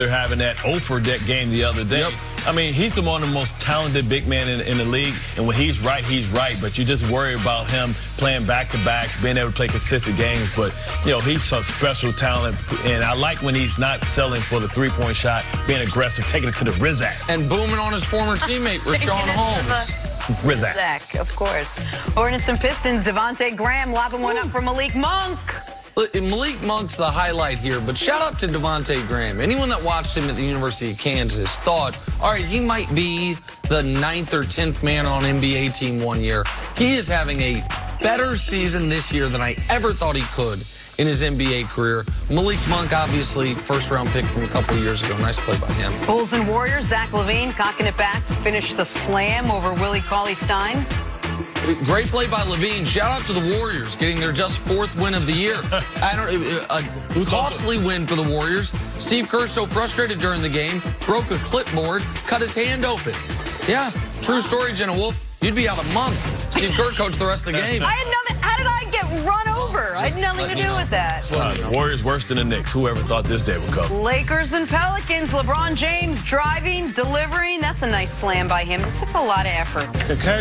They're having that over deck game the other day. Yep. I mean, he's one of the most talented big men in the league, and when he's right, but you just worry about him playing back-to-backs, being able to play consistent games, but, you know, he's a special talent, and I like when he's not selling for the three-point shot, being aggressive, taking it to the Rizak. And booming on his former teammate, Rashawn Holmes. Rizak. Of course. Hornets and Pistons, Devontae Graham lobbing one up for Malik Monk. Malik Monk's the highlight here, but shout out to Devontae Graham. Anyone that watched him at the University of Kansas thought, all right, he might be the 9th or 10th man on NBA team one year. He is having a better season this year than I ever thought he could in his NBA career. Malik Monk, obviously, first-round pick from a couple years ago. Nice play by him. Bulls and Warriors, Zach LaVine cocking it back to finish the slam over Willie Cauley-Stein. Great play by LaVine. Shout out to the Warriors getting their just 4th win of the year. A costly win for the Warriors. Steve Kerr so frustrated during the game, broke a clipboard, cut his hand open. Yeah, true story, Jenna Wolf. You'd be out a month. Steve Kerr coached the rest of the game. I had nothing. How did I get run over? I had nothing to do with that. The Warriors worse than the Knicks. Whoever thought this day would come. Lakers and Pelicans. LeBron James driving, delivering. That's a nice slam by him. It took a lot of effort.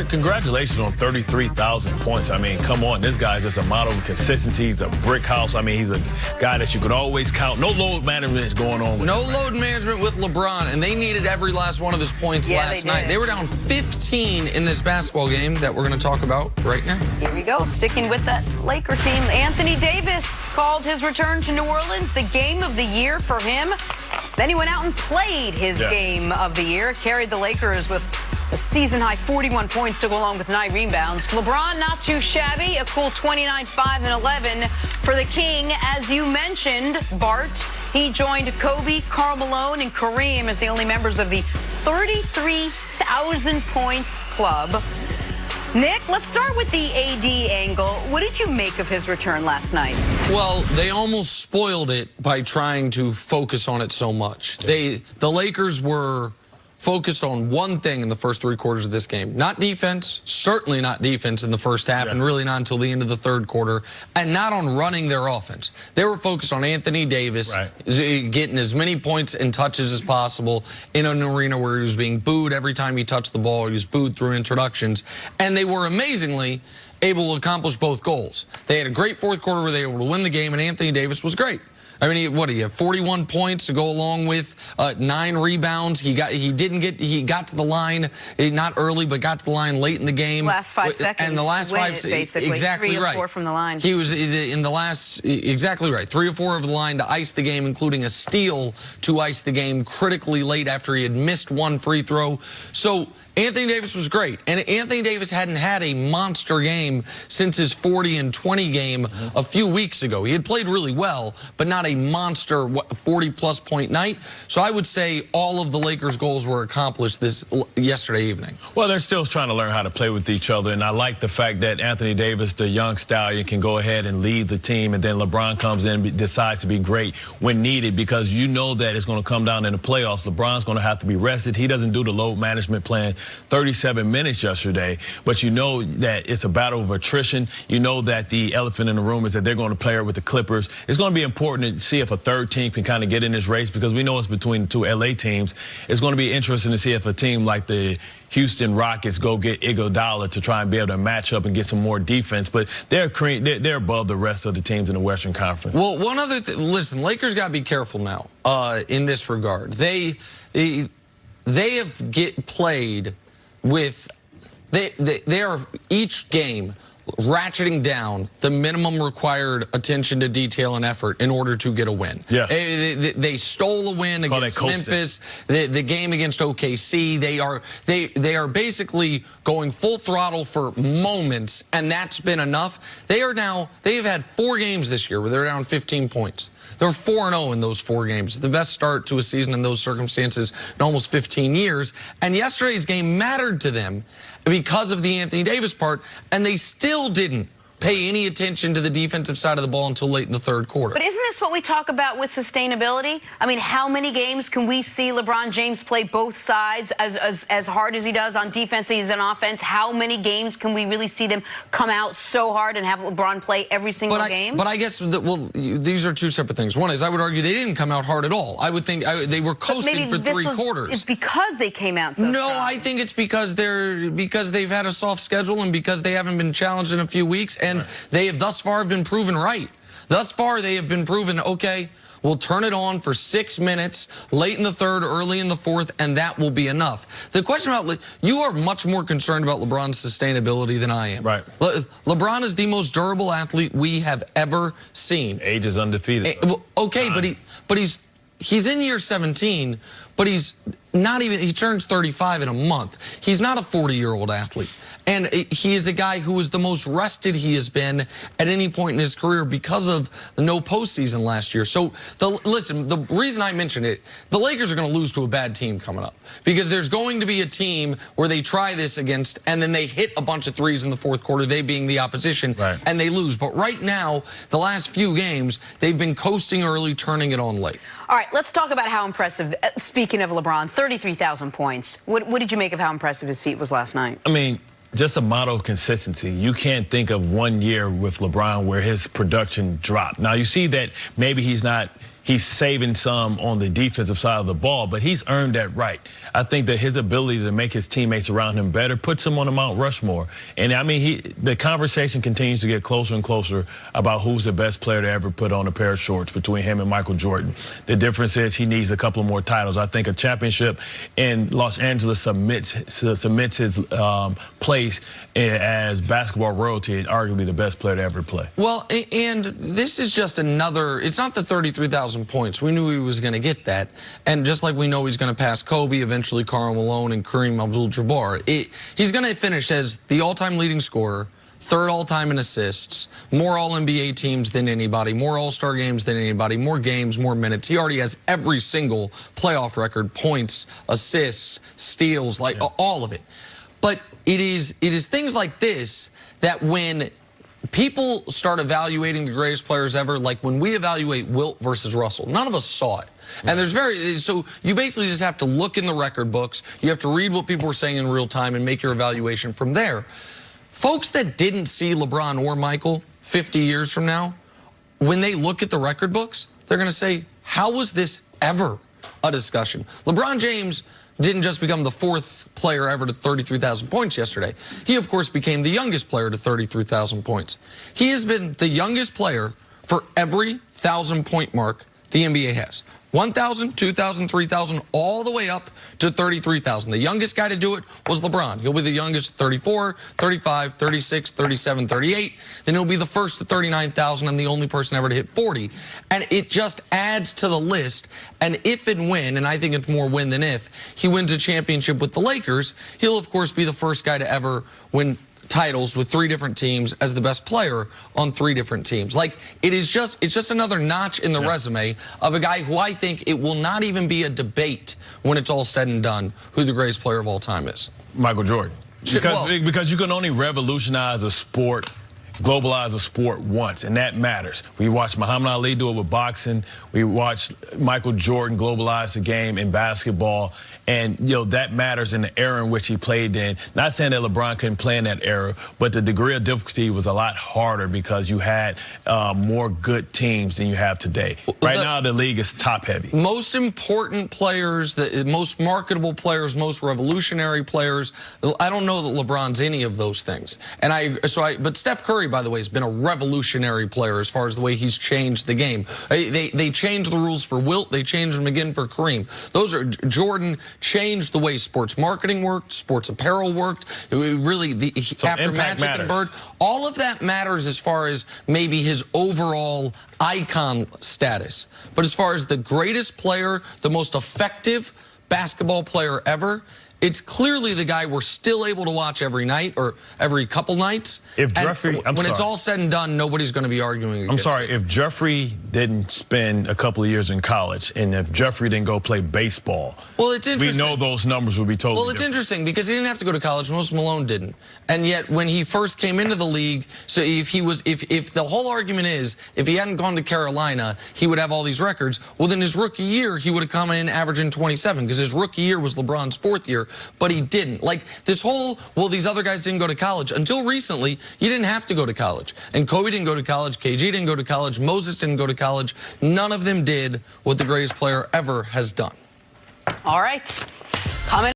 Congratulations on 33,000 points. I mean, come on. This guy's just a model of consistency. He's a brick house. I mean, he's a guy that you could always count. No load management is going on with No load management with LeBron, and they needed every last one of his points last night. They were down 15 in this basketball game that we're going to talk about right now. Here we go. Sticking with that Laker team. Anthony Davis called his return to New Orleans the game of the year for him. Then he went out and played his game of the year. Carried the Lakers with a season-high 41 points to go along with 9 rebounds. LeBron not too shabby. A cool 29, 5, and 11 for the King. As you mentioned, Bart, he joined Kobe, Karl Malone, and Kareem as the only members of the 33,000-point club. Nick, let's start with the AD angle. What did you make of his return last night? Well, they almost spoiled it by trying to focus on it so much. The Lakers were focused on one thing in the first 3 quarters of this game. Not defense, certainly not defense in the first half, and really not until the end of the 3rd quarter, and not on running their offense. They were focused on Anthony Davis getting as many points and touches as possible in an arena where he was being booed every time he touched the ball. He was booed through introductions, and they were amazingly able to accomplish both goals. They had a great 4th quarter where they were able to win the game, and Anthony Davis was great. I mean, what do you have? 41 points to go along with 9 rebounds. He got to the line, not early, but got to the line late in the game. Last 5 seconds. And the last 5 seconds, basically. exactly 3 right. or 4 from the line. He was in the last, exactly right. 3 or 4 of the line to ice the game, including a steal to ice the game critically late after he had missed 1 free throw. So Anthony Davis was great, and Anthony Davis hadn't had a monster game since his 40-20 game a few weeks ago. He had played really well, but not a monster 40-plus point night. So I would say all of the Lakers' goals were accomplished yesterday evening. Well, they're still trying to learn how to play with each other, and I like the fact that Anthony Davis, the young stallion, can go ahead and lead the team, and then LeBron comes in and decides to be great when needed, because you know that it's going to come down in the playoffs. LeBron's going to have to be rested. He doesn't do the load management plan 37 minutes yesterday, but you know that it's a battle of attrition. You know that the elephant in the room is that they're going to play with the Clippers. It's going to be important to see if a 3rd team can kind of get in this race, because we know it's between the 2 LA teams. It's going to be interesting to see if a team like the Houston Rockets go get Iguodala to try and be able to match up and get some more defense, but they're above the rest of the teams in the Western Conference. Well, one other thing, listen, Lakers got to be careful now in this regard. They have played with they are each game ratcheting down the minimum required attention to detail and effort in order to get a win. Yeah. They stole a win against Memphis, the game against OKC. They are basically going full throttle for moments, and that's been enough. They have had 4 games this year where they're down 15 points. They're 4-0 in those 4 games. The best start to a season in those circumstances in almost 15 years. And yesterday's game mattered to them because of the Anthony Davis part, and they still didn't pay any attention to the defensive side of the ball until late in the third quarter. But isn't this what we talk about with sustainability? I mean, how many games can we see LeBron James play both sides as hard as he does on defense as on offense? How many games can we really see them come out so hard and have LeBron play every single game? But I guess, these are two separate things. One is, I would argue they didn't come out hard at all. I would think they were coasting for 3 quarters. It's because they came out so strong. I think it's because they've had a soft schedule and because they haven't been challenged in a few weeks, and they have thus far been proven right. Thus far, they have been proven, okay, we'll turn it on for 6 minutes, late in the third, early in the fourth, and that will be enough. The question about, you are much more concerned about LeBron's sustainability than I am. Right. LeBron is the most durable athlete we have ever seen. Age is undefeated. Okay, but he's in year 17, but he's not even, he turns 35 in a month. He's not a 40-year-old athlete. And he is a guy who is the most rested he has been at any point in his career because of the no postseason last year. So, listen, the reason I mention it, the Lakers are going to lose to a bad team coming up because there's going to be a team where they try this against and then they hit a bunch of threes in the fourth quarter, they being the opposition, and they lose. But right now, the last few games, they've been coasting early, turning it on late. All right, let's talk about how impressive, speaking of LeBron, 33,000 points. What did you make of how impressive his feat was last night? I mean, just a model of consistency. You can't think of one year with LeBron where his production dropped. Now, you see that maybe he's saving some on the defensive side of the ball, but he's earned that right. I think that his ability to make his teammates around him better puts him on the Mount Rushmore. And, I mean, the conversation continues to get closer and closer about who's the best player to ever put on a pair of shorts between him and Michael Jordan. The difference is he needs a couple of more titles. I think a championship in Los Angeles submits his place as basketball royalty and arguably the best player to ever play. Well, and this is just another, it's not the 33,000 points. We knew he was going to get that. And just like we know he's going to pass Kobe, eventually Karl Malone and Kareem Abdul-Jabbar, he's going to finish as the all-time leading scorer, third all-time in assists, more All-NBA teams than anybody, more All-Star games than anybody, more games, more minutes. He already has every single playoff record, points, assists, steals, all of it. But it is things like this that when people start evaluating the greatest players ever, like when we evaluate Wilt versus Russell, none of us saw it. And so you basically just have to look in the record books. You have to read what people were saying in real time and make your evaluation from there. Folks that didn't see LeBron or Michael 50 years from now, when they look at the record books, they're going to say, how was this ever a discussion? LeBron James didn't just become the 4th player ever to 33,000 points yesterday. He, of course, became the youngest player to 33,000 points. He has been the youngest player for every 1,000-point mark the NBA has. 1,000, 2,000, 3,000, all the way up to 33,000. The youngest guy to do it was LeBron. He'll be the youngest at 34, 35, 36, 37, 38. Then he'll be the first to 39,000 and the only person ever to hit 40. And it just adds to the list. And if and when, and I think it's more win than if, he wins a championship with the Lakers, he'll, of course, be the first guy to ever win titles with 3 different teams as the best player on 3 different teams. It's just another notch in the resume of a guy who I think it will not even be a debate when it's all said and done who the greatest player of all time is. Michael Jordan. Because you can only revolutionize a sport, globalize a sport once, and that matters. We watched Muhammad Ali do it with boxing. We watched Michael Jordan globalize the game in basketball, and that matters in the era in which he played in. Not saying that LeBron couldn't play in that era, but the degree of difficulty was a lot harder because you had more good teams than you have today. Right now, the league is top-heavy. Most important players, the most marketable players, most revolutionary players, I don't know that LeBron's any of those things. But Steph Curry, by the way, has been a revolutionary player as far as the way he's changed the game. They changed the rules for Wilt. They changed them again for Kareem. Jordan changed the way sports marketing worked, sports apparel worked. After Magic and Bird, all of that matters as far as maybe his overall icon status. But as far as the greatest player, the most effective basketball player ever, it's clearly the guy we're still able to watch every night or every couple nights. If Jeffrey, when it's all said and done, nobody's going to be arguing against I'm sorry, it. if Jeffrey didn't spend a couple of years in college, and if Jeffrey didn't go play baseball, well, it's interesting. we know those numbers would be totally Well, it's interesting because he didn't have to go to college. Most Malone didn't. And yet, when he first came into the league, so if the whole argument is, if he hadn't gone to Carolina, he would have all these records, well, then his rookie year, he would have come in averaging 27 because his rookie year was LeBron's 4th year, but he didn't. Like this whole, well, these other guys didn't go to college. Until recently, you didn't have to go to college. And Kobe didn't go to college, KG didn't go to college, Moses didn't go to college. None of them did what the greatest player ever has done. All right. Comment